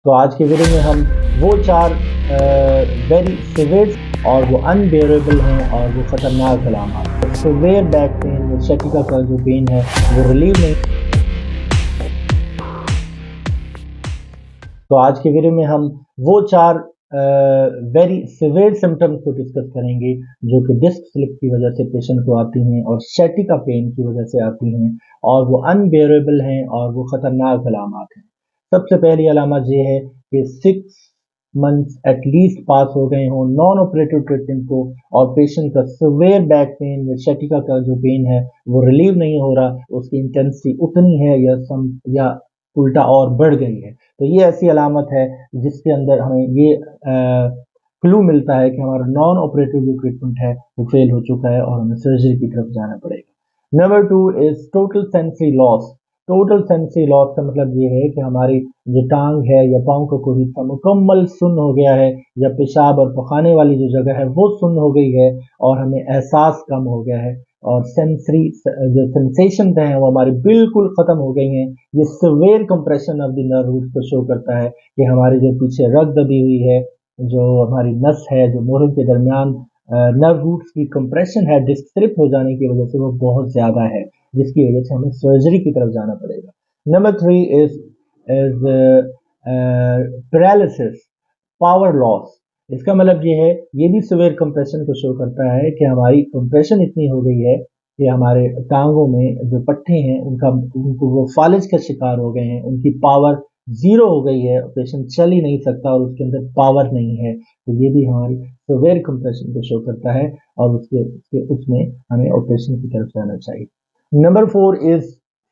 तो आज के वीडियो में हम वो चार वेरी सिवियर और वो अनबेरेबल हैं और वो ख़तरनाक अलामात। सिवियर बैक पेन या शकीका का जो पेन है वो रिलीव नहीं। तो आज के वीडियो में हम वो चार वेरी सिवियर सिम्टम्स को डिस्कस करेंगे जो कि डिस्क स्लिप की वजह से पेशेंट को आती हैं और शकीका पेन की वजह से आती हैं और वो अनबेरेबल हैं और वो ख़तरनाक अलामात हैं। सबसे पहली अलामत ये है कि 6 मंथ्स एटलीस्ट पास हो गए हों नॉन ऑपरेटिव ट्रीटमेंट को और पेशेंट का सिवियर बैक पेन या शकीका का जो पेन है वो रिलीव नहीं हो रहा, उसकी इंटेंसिटी उतनी है या उल्टा और बढ़ गई है। तो ये ऐसी अलामत है जिसके अंदर हमें ये क्लू मिलता है कि हमारा नॉन ऑपरेटिव जो ट्रीटमेंट है वो फेल हो चुका है और हमें सर्जरी की तरफ जाना पड़ेगा। Number 2 is total sensory loss. Total sensory loss का मतलब ये है कि हमारी जो टांग है या पाँव का कोई हिस्सा मुकम्मल सुन्न हो गया है या पेशाब और पखाने वाली जो जगह है वो सुन्न हो गई है और हमें एहसास कम हो गया है और सेंसरी जो सेंसेशन हैं वो हमारी बिल्कुल ख़त्म हो गई हैं। ये severe compression of the nerve roots को शो करता है कि हमारी जो पीछे रग दबी हुई है, जो हमारी नस है, जो मोहर के दरमियान नर्व रूट्स की कंप्रेशन है डिस्क स्लिप हो जाने की वजह से वो बहुत ज़्यादा है, जिसकी वजह से हमें सर्जरी की तरफ जाना पड़ेगा। Number 3 is paralysis, power loss. इसका मतलब ये है, ये भी सिवियर कंप्रेशन को शो करता है कि हमारी कंप्रेशन इतनी हो गई है कि हमारे टांगों में जो पट्टे हैं उनको वो फालिज का शिकार हो गए हैं, उनकी पावर जीरो हो गई है, पेशेंट चल ही नहीं सकता और उसके अंदर पावर नहीं है। तो ये भी हमारी सिवियर कंप्रेशन को शो करता है और उसमें हमें ऑपरेशन की तरफ जाना चाहिए। Number 4 is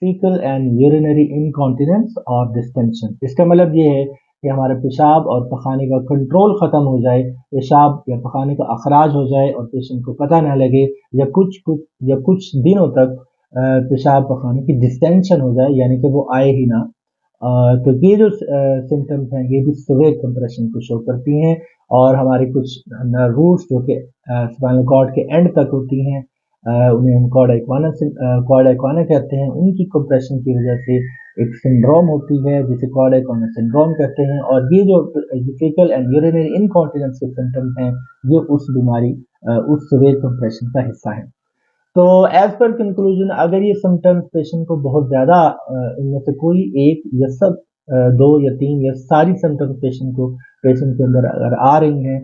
faecal and urinary incontinence और डिस्टेंशन। इसका मतलब ये है कि हमारे पेशाब और पखाने का कंट्रोल ख़त्म हो जाए, पेशाब या पखाने का अखराज हो जाए और पेशेंट को पता ना लगे या कुछ दिनों तक पेशाब पखाने की डिस्टेंशन हो जाए, यानी कि वो आए ही ना। तो ये जो सिम्टम्स हैं ये भी सिवियर कंप्रेशन को शो करती हैं और हमारे कुछ रूट्स जो कि स्पाइनल कॉर्ड के एंड तक होती हैं, उन्हें हम कॉर्ड एक्वाना कहते हैं, उनकी कंप्रेशन की वजह से एक सिंड्रोम होती है जिसे कॉर्ड एक्वाना सिंड्रोम कहते हैं। और ये जो फीकल एंड यूरिनरी इनकॉन्टिनेंस के सिम्टम्स हैं ये उस बीमारी उस सिवियर कंप्रेशन का हिस्सा है। तो एज पर कंक्लूजन, अगर ये सिम्टम्स पेशेंट को बहुत ज़्यादा इनमें से कोई एक या सब 2 या 3 या सारी सिम्टम्स पेशेंट के अंदर अगर आ रही हैं